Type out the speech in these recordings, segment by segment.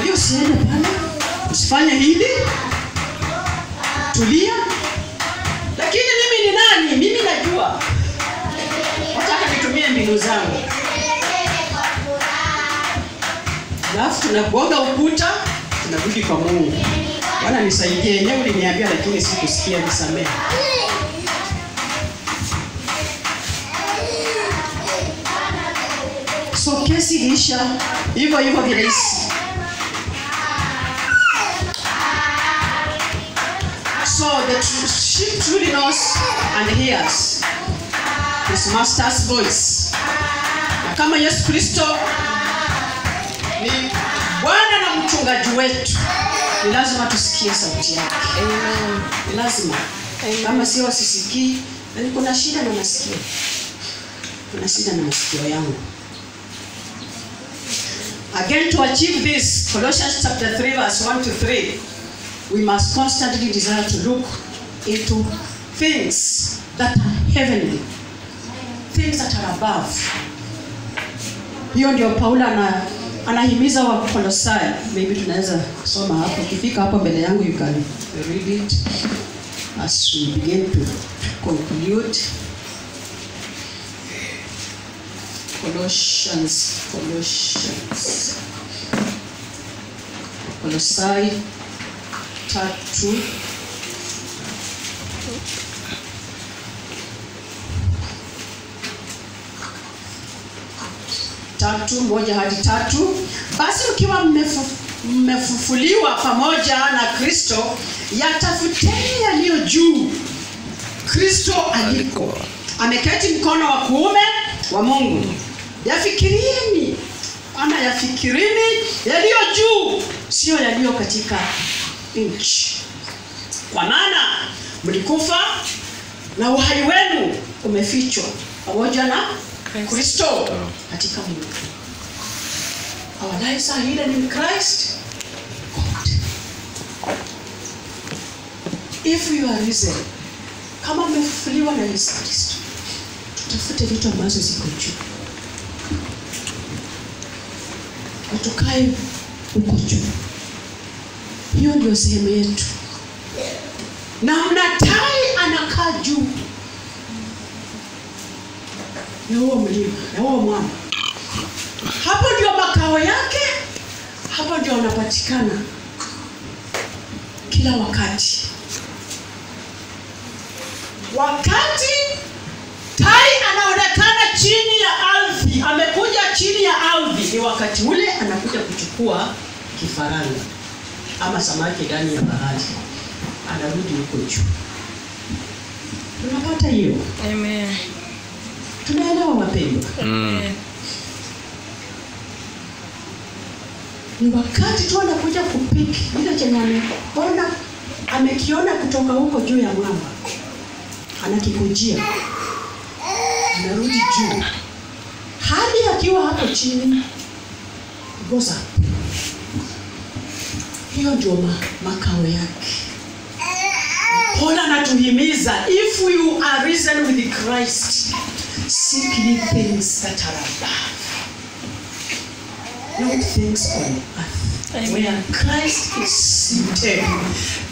Ndio usiende pale. Usifanye hili. Tulia. Lakini mimi ni nani? Mimi najua. Nataka nitumie mbinu zangu. Alafu tunagonga ukuta, tunarudi kwa Mungu. Bwana nisaidie, yenyewe uliniambia lakini sikusikia, nisamehe. So kesi ilisha hivyo virahisi. So the sheep truly knows and hears his master's voice. Na kama Yesu Kristo ni Bwana na mchungaji wetu, ni lazima tusikie sauti yake. Amen. Ni lazima. Amen. Kama sio sisikii, kuna shida na masikio. Kuna shida na masikio yangu. Again, to achieve this, Colossians chapter 3 verse 1 to 3, we must constantly desire to look into things that are heavenly, things that are above. Hiyo ndio Paulo anahimiza wa Kolosai. Maybe tunaweza kusoma hapo. Ukifika hapo mbele yangu, you can read it as we begin to conclude. Kolosai 3 1 hadi 3. Basi ukiwa mmefufuliwa pamoja na Kristo, yatafuteni yaliyo juu, Kristo aliko ameketi mkono wa kuume wa Mungu. Yafikirini yaliyo juu, sio yaliyo katika nchi. Kwa maana mlikufa na uhai wenu umefichwa pamoja na Kristo katika Mungu. Our lives are hidden in Christ God. If you are risen, kama umefufuliwa na Yesu Kristo, tutafute vitu ambazo ziko juu. Tukae huko juu. Hiyo ndio sehemu yetu. Na mnatai anakaa juu. Na huo mlima, na huo mwamba. Hapo ndio makao yake. Hapo ndio anapatikana kila wakati. Wakati tai anaonekana chini ya ardhi, amekuja chini ya ardhi, ni wakati ule anakuja kuchukua kifaranga ama samaki ndani ya bahari. Anarudi huko juu. Tunapata hiyo. Amen. Tunaelewa mapendo. Amen. Ni wakati tu anakuja kupiki ile chenye ameona, amekiona kutoka huko juu ya mwamba. Anakikujia. Anarudi juu. Hadi akiwa hapo chini, goza. Hiyo ndio makao yake. Paul anatuhimiza, if you are risen with Christ, seek ye things that are above, not things on earth. Amen. Where Christ is seated,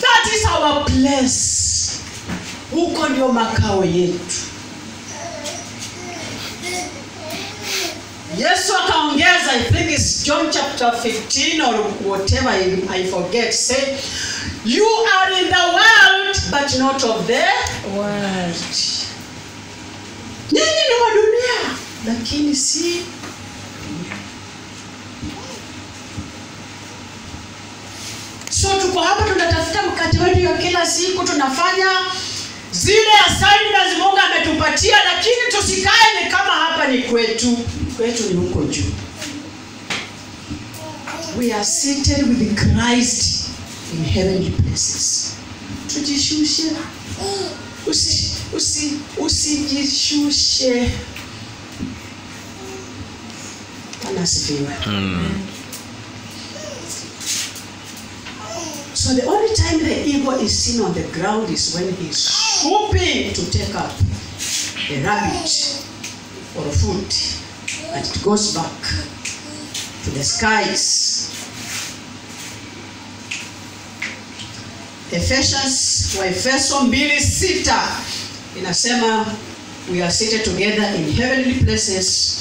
that is our place. Huko ndio makao yetu. Yesu akaongeza, I think it's John chapter 15 or whatever, I forget, say, you are in the world but not of the world. Nyinyi ni wa dunia lakini si. So tuko hapa tunatafuta mkate wetu ya kila siku, tunafanya zile assignments Mungu ametupatia, lakini tusikae ni kama hapa ni kwetu. Kwetu ni huko juu. We are seated with Christ in heavenly places. Tujishushe. Usijishushe. Anasifiwe. So the only time the eagle is seen on the ground is when he is swooping to take up a rabbit or a food, and it goes back to the skies Waefeso 2:6 inasema we are seated together in heavenly places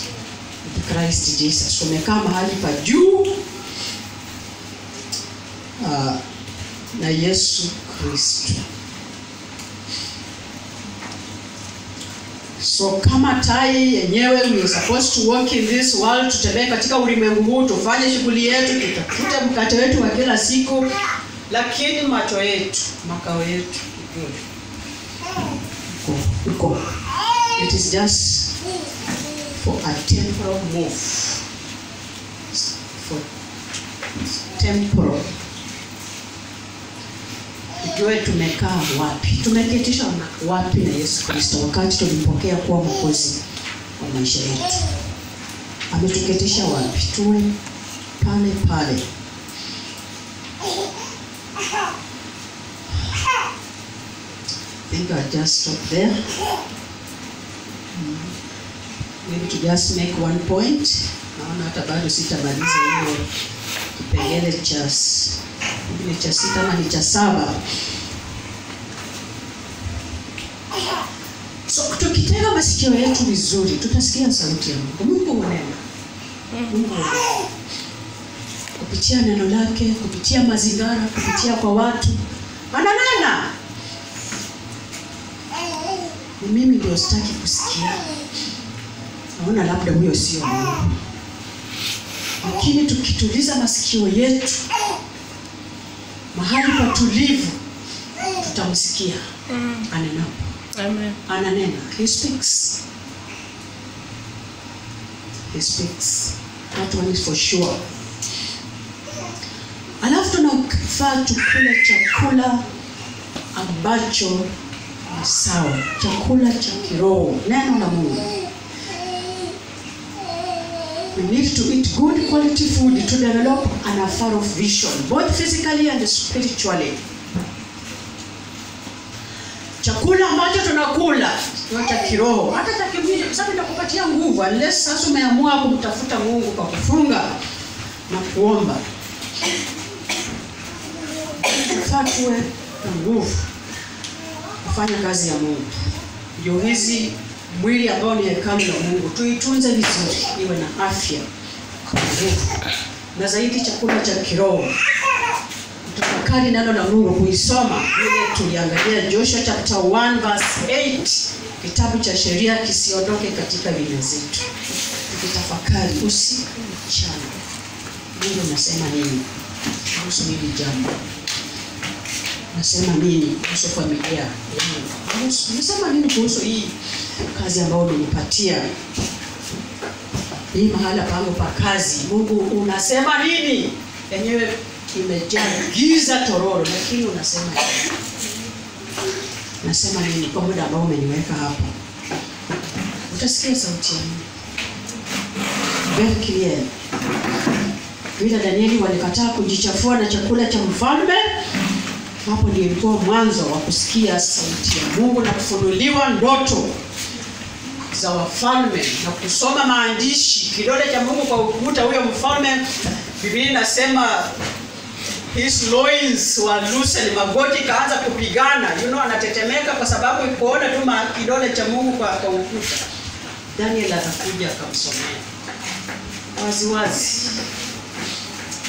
with Christ Jesus. Tumekaa mahali pa juu na Yesu Kristo. So kama tai yenyewe, we are supposed to walk in this world, tutembee katika ulimwengu huu, tufanye shughuli yetu, tutafute mkate wetu wa kila siku, lakini macho yetu, makao yetu uko. It is just for a temporal move. For temporal. Tujue tumekaa wapi, tumeketishwa wapi na Yesu Kristo wakati tulimpokea kuwa mwokozi wa maisha yetu. Ametuketisha wapi? Tuwe pale pale. I think I'll just stop there. Maybe to just make one point. Naona hata bado sitamaliza hiyo kipengele cha 6 ama ni cha 7. So tukitega masikio yetu vizuri, tutasikia sauti ya Mungu. Mungu mwenyewe. Kupitia neno lake, kupitia mazingira, kupitia kwa watu. Ananena. Ni mimi ndio sitaki kusikia. Naona labda huyo sio Mungu. Lakini tukituliza masikio yetu mahali patulivu, tutamsikia. Anena. Amen. Ananena. He speaks. He speaks. That one is for sure. Alafu tunafaa tukule chakula ambacho ni sawa. Chakula cha kiroho. Neno la Mungu. We need to eat good quality food to develop an afar of vision, both physically and spiritually. Chakula ambacho tunakula ni cha kiroho, hata cha kimwili, kwa sababu inakupatia nguvu. Unless sasa umeamua kumtafuta Mungu kwa kufunga na kuomba, tuwe na nguvu kufanya kazi ya Mungu. Ndio hizi mwili ambao ni hekalu la Mungu, tuitunze vizuri, iwe na afya, nguvu. Na zaidi chakula cha kiroho, tafakari neno la Mungu, kuisoma ile tuliangalia Joshua chapter 1 verse 8, kitabu cha sheria kisiondoke katika vinywa zetu. Tukitafakari usiku mchana, Mungu anasema nini kuhusu hili jambo? Nasema nini kuhusu familia yangu? Nasema nini kuhusu hii kazi ambayo umenipatia? Hii mahala pangu pa kazi, Mungu unasema nini? Yenyewe imejaa giza tororo, lakini unasema nini? Nasema nini kwa muda ambao umeniweka hapa? Utasikia sauti ya Mungu. Very clear. Vile Danieli walikataa kujichafua na chakula cha mfalme, hapo ndio ilikuwa mwanzo wa kusikia sauti ya Mungu na kufunuliwa ndoto za wafalme na kusoma maandishi, kidole cha Mungu kwa ukuta huyo mfalme. Biblia inasema his loins were loosened, magoti kaanza kupigana, anatetemeka kwa sababu kuona tu kidole cha Mungu kwa ukuta. Daniel akakuja akamsomea waziwazi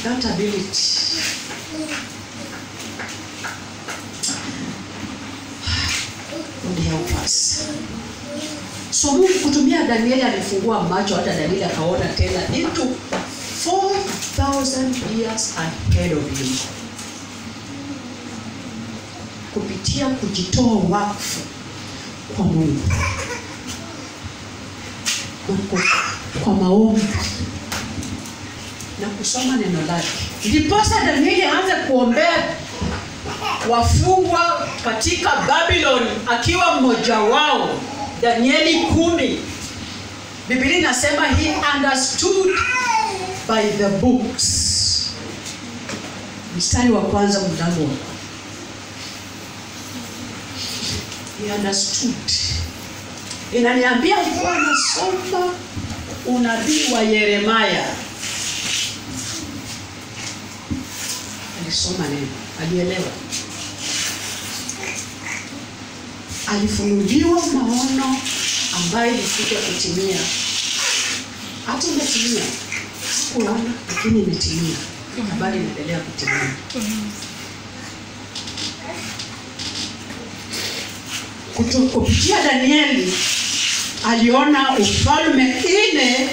that ability. God help us. So Mungu kutumia Danieli alifungua macho, hata Danieli akaona tena into 4,000 years ahead of him. Kupitia kujitoa wakfu kwa Mungu, kwa maombi na kusoma neno lake. Ndiposa Danieli aanze kuombea wafungwa katika Babylon akiwa mmoja wao. Danieli 10. Biblia inasema he understood by the books. Mstari wa kwanza mlango. He understood. Inaniambia alikuwa anasoma unabii wa Yeremia. Alisoma neno, alielewa. alifunuliwa maono ambayo ilikuja kutimia. Hata imetimia. Kuona lakini imetimia. Habari inaendelea kutimia. Kupitia Danieli aliona ufalme 4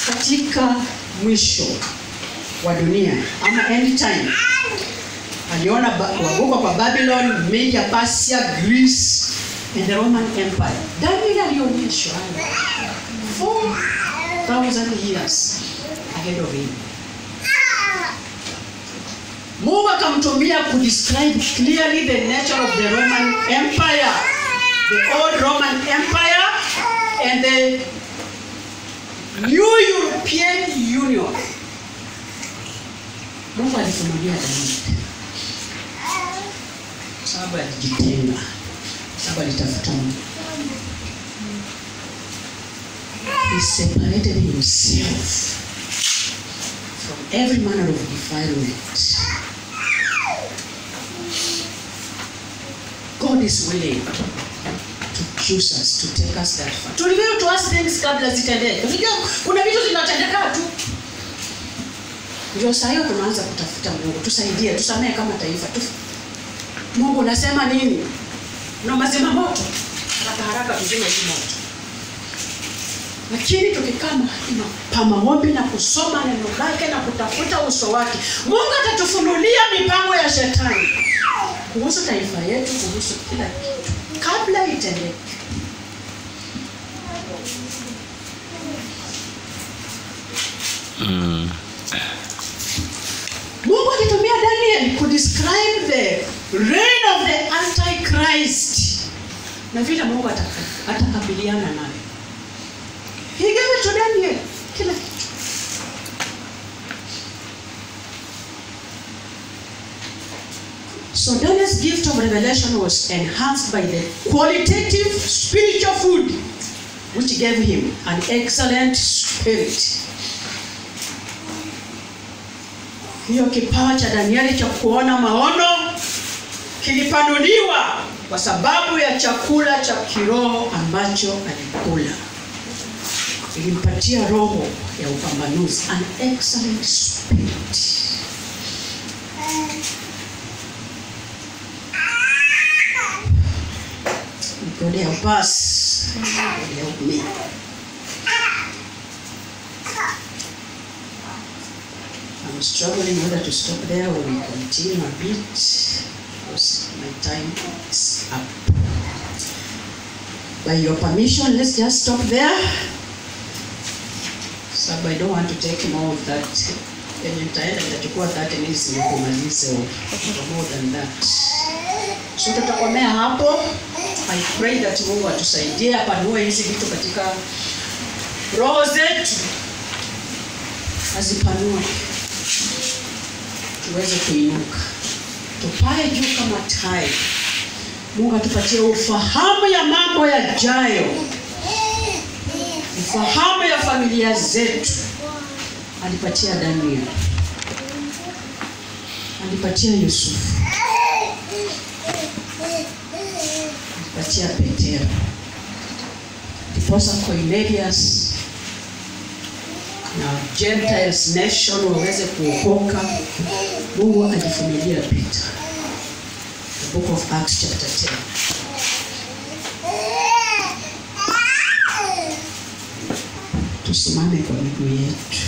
katika mwisho wa dunia ama end time. Aliona kuanguka kwa Babylon, Media, Persia, Greece and the Roman Empire. Daniel alionyeshwa 4,000 years ahead of him. Mungu akamtumia ku describe clearly the nature of the Roman Empire, the old Roman Empire and the new European Union. Mungu alifunulia Danieli. Sababu alijitenga, sababu alitafuta Mungu. He separated himself from every manner of defilement. God is willing to choose us, to take us that far. To reveal to us things kabla zitendeke. Unajua kuna vitu zinatendeka tu. Ndio sasa tunaanza kutafuta Mungu. Tusaidie, tusamee kama taifa. Mungu unasema nini? Na mazima moto. Haraka tuzime hii moto. Lakini tukikaa pa maombi na kusoma neno lake na kutafuta uso wake, Mungu atatufunulia mipango ya shetani kuhusu taifa yetu, kuhusu kila kitu kabla itendeke. Mungu alitumia Daniel to describe the reign of the Antichrist na vile Mungu atakabiliana naye. He gave it to Daniel. Kila kitu. So Daniel's gift of revelation was enhanced by the qualitative spiritual food which gave him an excellent spirit. Hiyo kipawa cha Danieli cha kuona maono kilipanuliwa kwa sababu ya chakula cha kiroho ambacho alikula. Ilimpatia roho ya upambanuzi, an excellent spirit. God help us. God help me. I'm struggling whether to stop there or we continue a bit because my time is up. By your permission, let's just stop there. So I don't want to take more of that. Nitachukua 30 minutes nikumalize or more than that. So tutakomea hapo. I pray that Mungu atusaidie apanue hizi vitu katika roho zetu. Azipanue. Tuweze kuinuka. Tupae juu kama tai. Mungu atupatie ufahamu ya mambo yajayo. Ufahamu ya familia zetu. Alipatia Daniel. Alipatia Yusufu. Alipatia Petero. Ndiposa Cornelius na Gentiles nation waweze kuokoka. Mungu alifunulia Peter. The book of Acts chapter 10. Tusimame kwa miguu yetu.